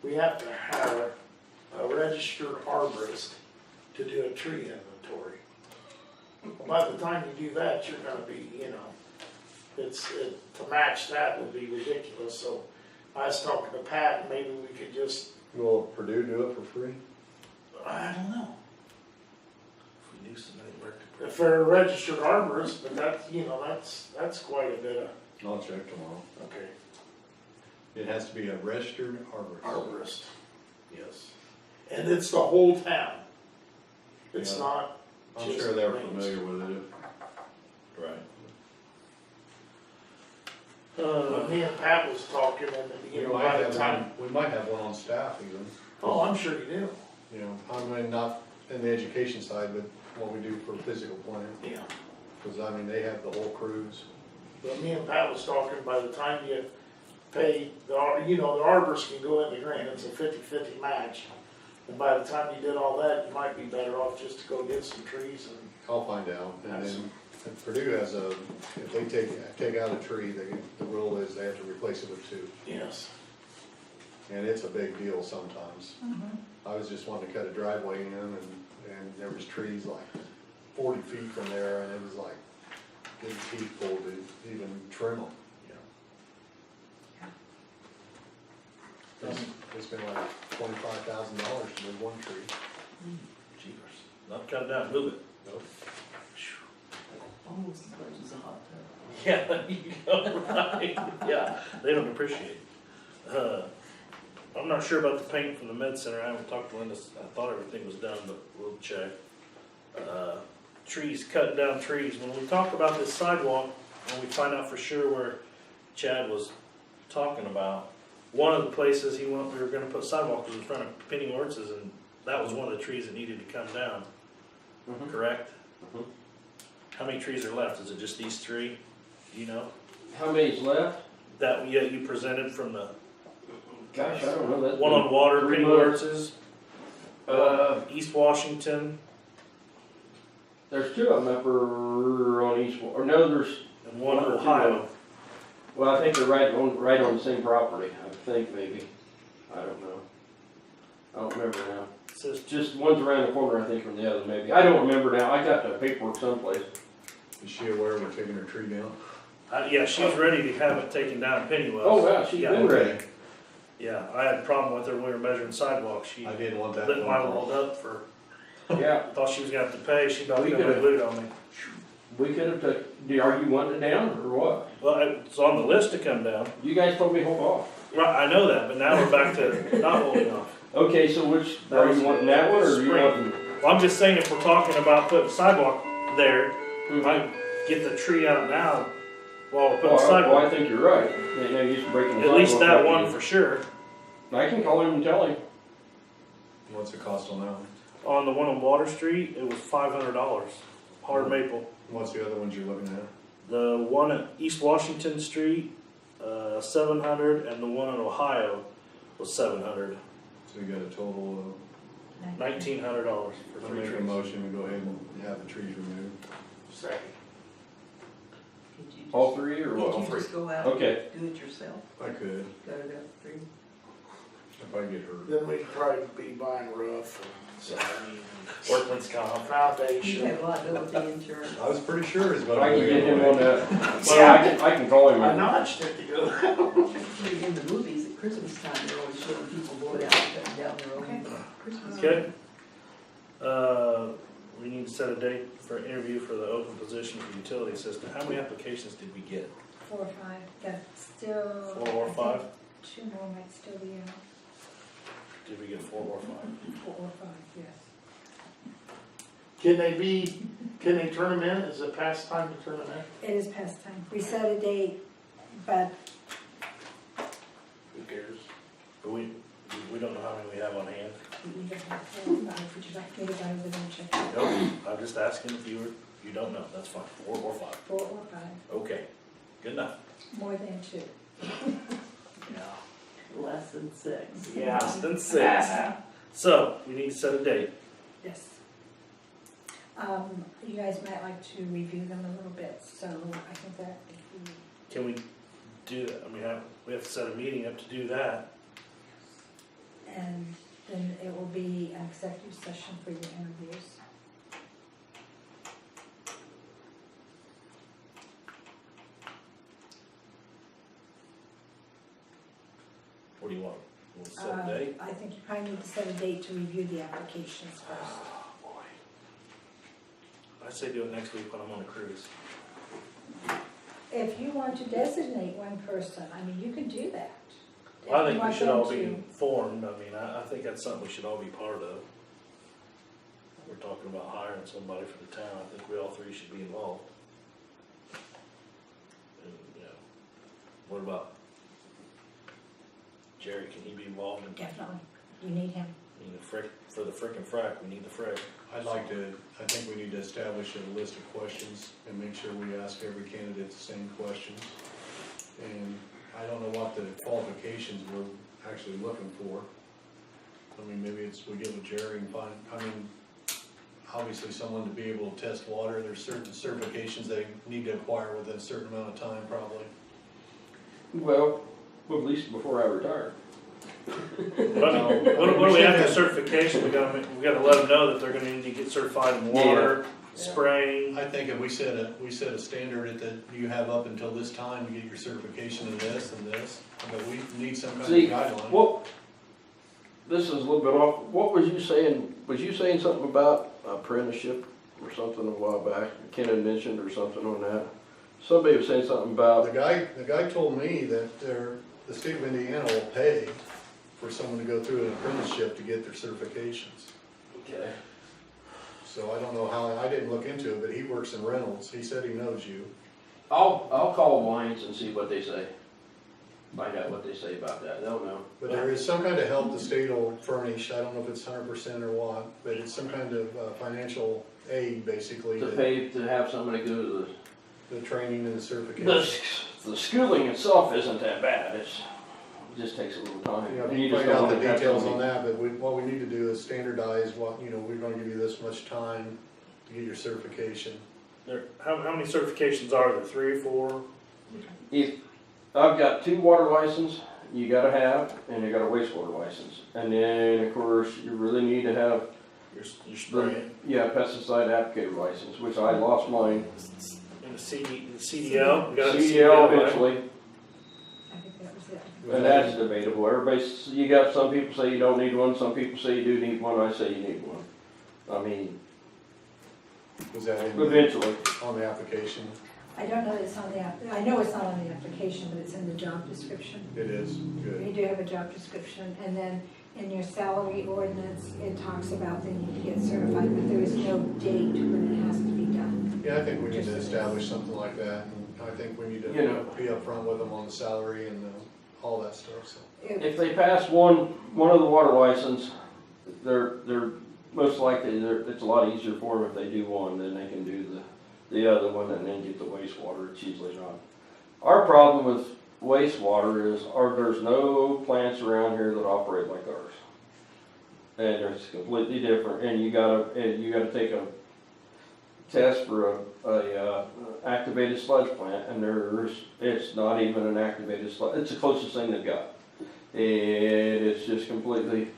we have to hire a registered arborist to do a tree inventory. By the time you do that, you're gonna be, to match that would be ridiculous, so I was talking to Pat, and maybe we could just, Will Purdue do it for free? I don't know. If we knew somebody that worked at If they're a registered arborist, but that's quite a bit of, I'll check tomorrow. okay, It has to be a registered arborist. arborist, yes. And it's the whole town. It's Yeah. not I'm just sure they're Main familiar with it. Right. When me and Pat was talking in the We beginning, might by the have time, one, we might have one on staff even. oh, I'm sure you do. You know, I mean, not in the education side, but what we do for physical plant. Yeah. Cause I mean, they have the whole crews. But me and Pat was talking, by the time you pay, the arborist can go in the grant, it's a 50-50 match. And by the time you did all that, you might be better off just to go get some trees and, I'll find out. And then if Purdue has if they take out a tree, the rule is they have to replace it with two. yes. And it's a big deal sometimes. mhm. I was just wanting to cut a driveway in and there was trees like 40 feet from there and it was like big teeth pulled to even trim them. It's been like $25,000 to move one tree. Jeepers. Not cut it down, move it. Nope. Almost as much as a hot tub. Yeah, there you go, right. Yeah, they don't appreciate it. I'm not sure about the paint from the med center. I haven't talked to Linda. I thought everything was done, but we'll check. Trees, cutting down trees. When we talk about this sidewalk, and we find out for sure where Chad was talking about, one of the places we were gonna put sidewalk was in front of Penny Lawrence's, and that was one of the trees that needed to come down, Mhm. correct? Mhm. How many trees are left? Is it just these three? Do you know? How many's left? That you presented from the Gosh, I don't know, that's. one on Water, three Penny months. Lawrence's, East Washington, There's two of them up on East, or no, there's, and one in One or two. Ohio. well, I think they're right on the same property, I think maybe. I don't know. I don't remember now. It says Just one's around the corner, I think, from the other maybe. I don't remember now. I got the paperwork someplace. Is she aware we're taking her tree down? yeah, she's ready to have it taken down. Penny was. Oh, wow, she's Yeah. been ready. Yeah, I had a problem with her when we were measuring sidewalks. She I didn't want that. lit my phone world call. up for. Yeah, Thought she was gonna have to pay. She about We got could've- glued on me. we could have took, are you wanting it down or what? Well, it's on the list to come down. You guys told me hold off. Right, I know that, but now we're back to not holding off. Okay, so which, are you wanting that one or are you Spring. wanting? Well, I'm just saying if we're talking about putting sidewalk there, Mhm. might get the tree out now while we're putting Well, I sidewalk. think you're right. They used to breaking the At least sidewalk that back one in. for sure. I can call him and tell him. What's the cost on that one? On the one on Water Street, it was $500, hard maple. What's the other ones you're looking at? The one at East Washington Street, 700, and the one in Ohio was 700. So we got a total $1,900 of, for I'll 3 make a trees. motion, we go ahead and have the trees removed. Second. Did you All just, three or did what? you just go out Okay. and do it yourself? I could, Got it up free? if I get hurt. Then we'd probably be buying roof and siding Workman's and comp. You foundation. have liability insurance. I was pretty sure it's about. I can get him on that, well, I can call him. I notched it to go. In the movies at Christmas time, they're always showing people going out and cutting down their Okay. own Christmas. Okay. We need to set a date for an interview for the open position for utility assistant. How many applications did we get? 4 or 5, that's still. 4 or I think 5? 2 more might still be out, Did we get 4 or 5? 4 or 5, yes. Can they turn them in? Is it past time to turn them in? It is past time. We set a date, but Who cares? But we don't know how many we have on hand. we don't have 4 or 5. Would you like me to go over and check? Nope, I'm just asking if you don't know, that's fine, 4 or 5. 4 or 5, Okay, good enough. more than 2. Less than 6. Yeah, less than 6. So, we need to set a date. Yes. You guys might like to review them a little bit, so I think that if we, Can we do that? I mean, we have to set a meeting up to do that. and then it will be an executive session for your interviews. What do you want? We'll set a date? I think you probably need to set a date to review the applications first. Oh, boy. I'd say do it next week when I'm on a cruise. If you want to designate one person, I mean, you can do that. If I you think we want should them all be to- formed, I mean, I think that's something we should all be part of. We're talking about hiring somebody for the town, I think we all 3 should be involved. And, you know, what about Jerry, can he be involved in, Definitely, you need him. I mean, for the frickin' frack, we need the frack. I think we need to establish a list of questions and make sure we ask every candidate the same questions. And I don't know what the qualifications we're actually looking for. I mean, maybe we get with Jerry and find, I mean, obviously someone to be able to test water, there's certain certifications they need to acquire within a certain amount of time probably. Well, at least before I retire. What do we have for certification? We gotta let them know that they're gonna need to get certified in water, spraying. I think if we set a standard that you have up until this time to get your certification in this and this, but we need some kind See, of guideline. Well, this is a little bit off, what was you saying, something about apprenticeship or something a while back? Ken had mentioned or something on that. Somebody was saying something about, The guy told me that the state of Indiana will pay for someone to go through an apprenticeship to get their certifications. okay, So I don't know how, I didn't look into it, but he works in Reynolds, he said he knows you. I'll call Wines and see what they say. Find out what they say about that, they'll know. But there is some kind of help the state will furnish, I don't know if it's 100% or what, but it's some kind of financial aid basically. To pay, to have somebody go to The training and the certification. the schooling itself isn't that bad, it just takes a little time. You know, And you just find don't out the want to have details on somebody- that, but what we need to do is standardize what, we're gonna give you this much time to get your certification. How many certifications are there? 3 or 4? If, I've got 2 water licenses you gotta have, and you got a wastewater license. And then, of course, you really need to have, You're spraying. pesticide applicator license, which I lost mine. And the CDL? We got a CDL right? eventually, I think that was it. and that's debatable. Everybody's, you got, some people say you don't need one, some people say you do need one, I say you need one. I mean, Was that eventually. on the application? I don't know that it's on the I know it's not on the application, but it's in the job description. It is, good. You do have a job description, and then in your salary ordinance, it talks about they need to get certified, but there is no date when it has to be done. Yeah, I think we need to establish something like that, and I think we need to be upfront with them on the salary and all that stuff, so. If they pass one of the water license, they're most likely, it's a lot easier for them if they do one than they can do the other one and then get the wastewater. It's usually not. Our problem with wastewater is there's no plants around here that operate like ours. and it's completely different, and you gotta take a test for a activated sludge plant, and it's not even an activated sludge, it's the closest thing they've got. And it's just completely,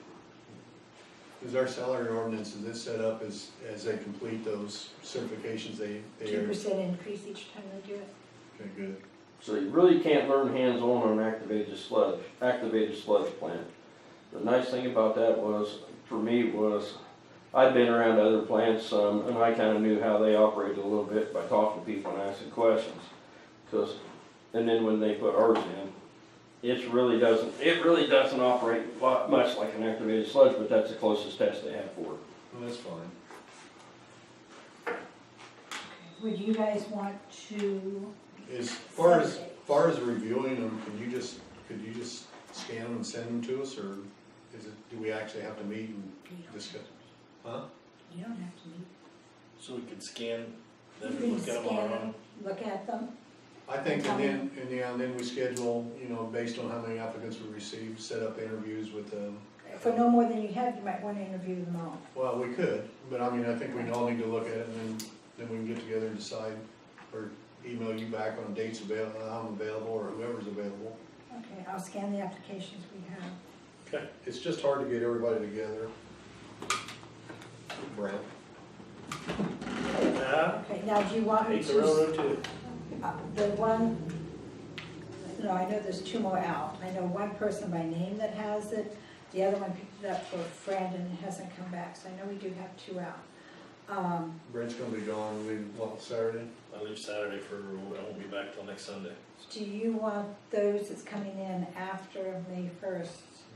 Is our salary ordinance, is it set up as they complete those certifications, they 2% increase each time they do it. okay, good. so you really can't learn hands-on on an activated sludge plant. The nice thing about that was, for me, was I'd been around other plants, and I kinda knew how they operated a little bit by talking to people and asking questions. And then when they put ours in, it really doesn't operate much like an activated sludge, but that's the closest test they have for it. Well, that's fine. Would you guys want to? As far as reviewing them, could you just scan them and send them to us, or do we actually have to meet and discuss? Huh? You don't have to meet. So we could scan You them, can look at them on scan our them, own. look at them. I think, and then we schedule, based on how many applicants we receive, set up interviews with them. For no more than you have, you might want to interview them all. Well, we could, but I mean, I think we all need to look at it, and then we can get together and decide, or email you back on dates available, I'm available, or whoever's available. Okay, I'll scan the applications we have. Okay. It's just hard to get everybody together. Brent? Yeah, Okay, now do you want me hate the to, railroad too. the one, no, I know there's 2 more out. I know one person by name that has it. The other one picked it up for a friend and it hasn't come back, so I know we do have 2 out. Brent's gonna be gone, leave, Saturday? I leave Saturday I won't be back till next Sunday. Do you want those that's coming in after May 1st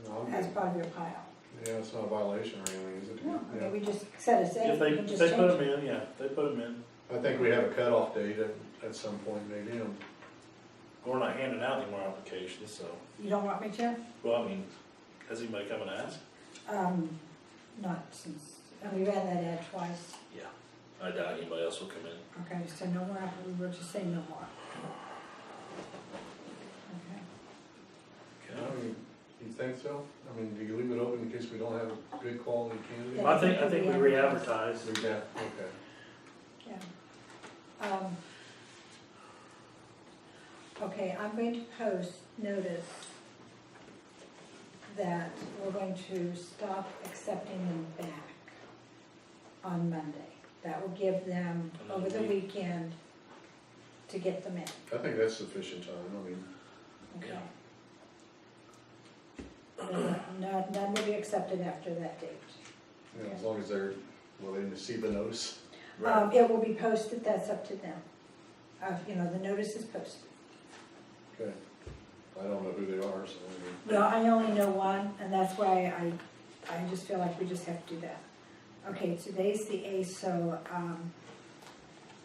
No, I'm as good. part of your pile? Yeah, it's not a violation or anything, is it? No, Yeah. okay, we just set it If safe, we can they just put change them it. in, yeah, they put them in. I think we have a cutoff date at some point, maybe, We're not handing out any more applications, so, You don't want me to? well, I mean, has anybody come and asked? Not since, and we ran that ad twice. Yeah. I doubt anybody else will come in. Okay, so no more, we were just saying no more. Okay. You think so? I mean, do you leave it open in case we don't have a good quality candidate? I think we re-advertise. Yeah, okay. Yeah. Okay, I'm going to post notice that we're going to stop accepting them back on Monday. That will give them over the weekend to get them in, I think that's sufficient time, I mean, okay? None will be accepted after that date. as long as they're willing to see the notice. It will be posted, that's up to them. The notice is posted. Okay. I don't know who they are, so Well, I only know one, and that's why I just feel like we just have to do that. Okay, today's the 8th, so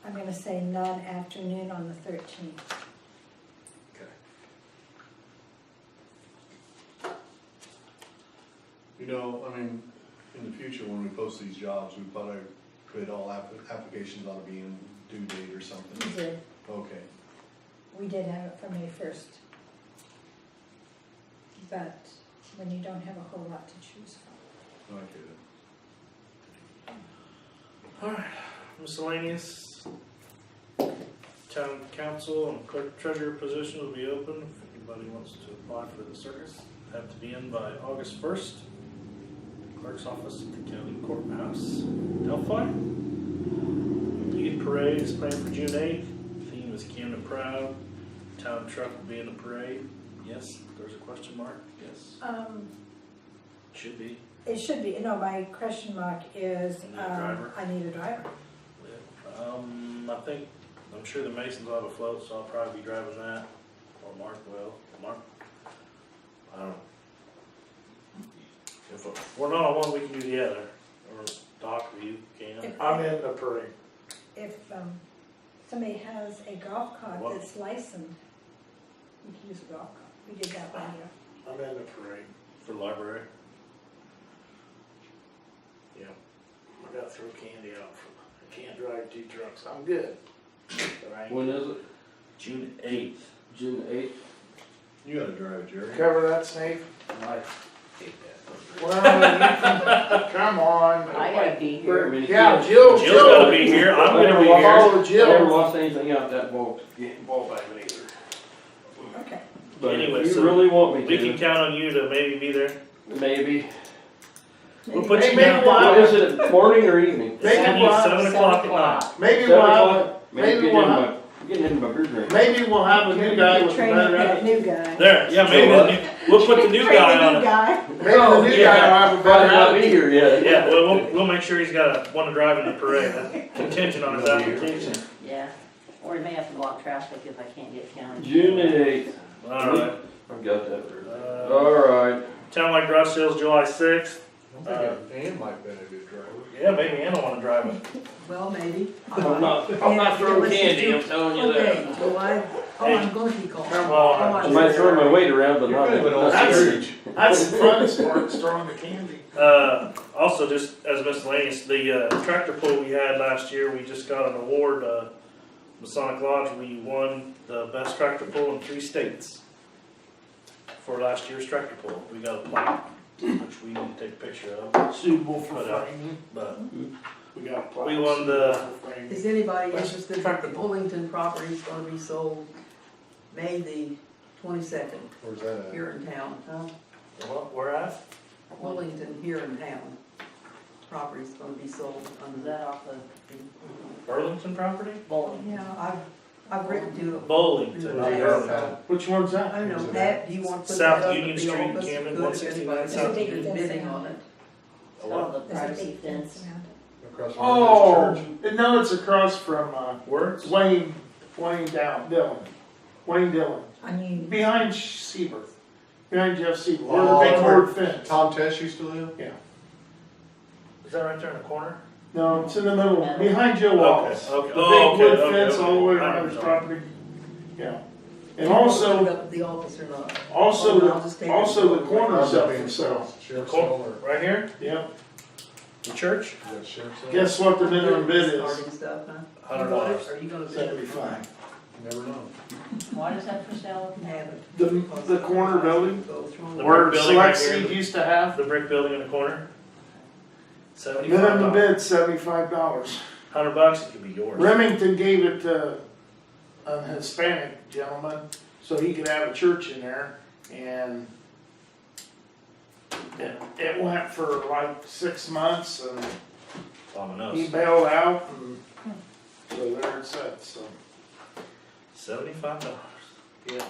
I'm gonna say none afternoon on the 13th. Okay. I mean, in the future, when we post these jobs, we probably put all applications ought to be in due date or We something. did, Okay. we did have it for May 1st. But when you don't have a whole lot to choose from. I get it. Alright, miscellaneous. Town council and clerk treasurer position will be open if anybody wants to apply for the circus. Have to be in by August 1st. Clerk's office at the county courthouse, Delphi. Youth parade is planned for June 8th. Theme is Camden Proud. Town truck will be in the parade. Yes, there's a question mark, yes, should be. It should be, no, my question mark is, You need a driver? I need a driver. I'm sure the Masons will have a float, so I'll probably be driving that, or Mark will. Mark? I don't know. If we're not on one, we can do the other, or Doc, or you can. I'm in the parade. If somebody has a golf cart What? that's licensed, we can use a golf cart. We did that one year. I'm in the parade. For the library. Yeah. I got to throw candy out. I can't drive 2 trucks. I'm good. But I ain't- When is it? June 8th. June 8th? You gotta drive it, Jerry. Cover that, Snake? I hate that. Well, you can, come on. I gotta be here. Yeah, Jill, Jill's gotta be here, I'm gonna be here. Follow I never Jill. lost anything out that ball bag either. Okay. But Anyway, if you so really want me We can to, count on you to maybe be there. maybe. We'll put Hey, you maybe down. we'll What have, is it, morning or evening? maybe Maybe we'll have, 7 o'clock at night. maybe 7 we'll have, o'clock? Maybe maybe we'll have, getting into my beer drink. maybe we'll have a new guy with a Train up better that attitude. new guy. There, yeah, maybe we'll put the new Train guy the on new it. guy. Maybe the new guy will have a Probably better not be attitude. here yet. Yeah, well, we'll make sure he's got one to drive in the parade, contingent on his application. Yeah, or we may have to block traffic if I can't get county. June the 8th. Alright, I've got that. Alright. townwide garage sales July 6th. I'm thinking Ann might be a good driver. Yeah, maybe Ann will wanna drive it. Well, maybe. I'm not throwing candy, I'm telling you that. Okay, so I'm going to be called. Come I might throw my weight around, but You're not. kind of an old not sage. That's the funnest part, is throwing the candy. Also, just as miscellaneous, the tractor pull we had last year, we just got an award, Masonic Lodge, we won the best tractor pull in 3 states for last year's tractor pull. We got a plaque, which we need to take a picture of, Suitable for But, framing. but We got. we won the, Is anybody interested that Tractor the pull. Pullington property is gonna be sold May the 22nd Where's that at? here in town? what, where at? Pullington here in town. Property's gonna be sold Is under that off of Burlington property? bowling? Yeah, I've written to them. Bowlington. Yeah. Which one's that? I don't know, Pat, do you want to put South that up Union at the Street, office? Camden, Good, if 169 anybody's South interested in Union. bidding on it. It's called the There's a privacy big fence. fence around it. Across from Oh, Methodist no, it's across from, Words? Wayne Dillon, On you. behind Seaver, behind Jeff Seaver, where Oh, the big where- board fence. Church. Tom Tesh used to live? Is that right there in the corner? No, it's in the middle, behind Joe Wallace. Okay, The okay. Oh, big wood okay, fence okay, all the way okay. around his property. Yeah. And Put it also, up at the office or not? also, Oh, I'll just take it. also the corner's How's up that for being sale. sold? Sheriff's Cool. sale or? Right here? Yeah. The church? Is that sheriff's sale? Guess what the minimum bid is? Starting stuff, huh? $100. Are you gonna bid it? 75. You never know. Why does that for sale? You have it. The corner building, Go through. The where brick building right Select here. Seed used to have, The brick building in the corner? minimum $75. bid $75. $100, it could be yours. Remington gave it to a Hispanic gentleman, so he could have a church in there, and it went for like 6 months, and he Ominous. bailed out, and so there it sat, so. $75. Yeah.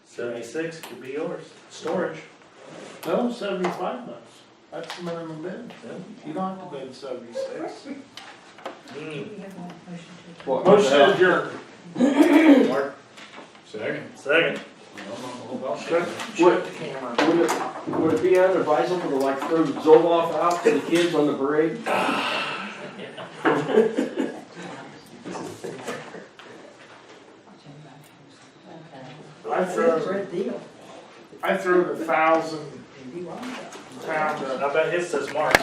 76 could be yours. Storage. No, 75 bucks, that's the minimum bid, Yeah. you don't have to bid 76. Mm. We have one motion to. What- Motion adjourned. Mark, Second. second. Shut the camera. Would it be unadvisable to like throw Zoloft out to the kids on the parade? Okay. I That's a throw, great deal. I throw the 1,000 You'd be wrong about it. pound I bet his says Mark.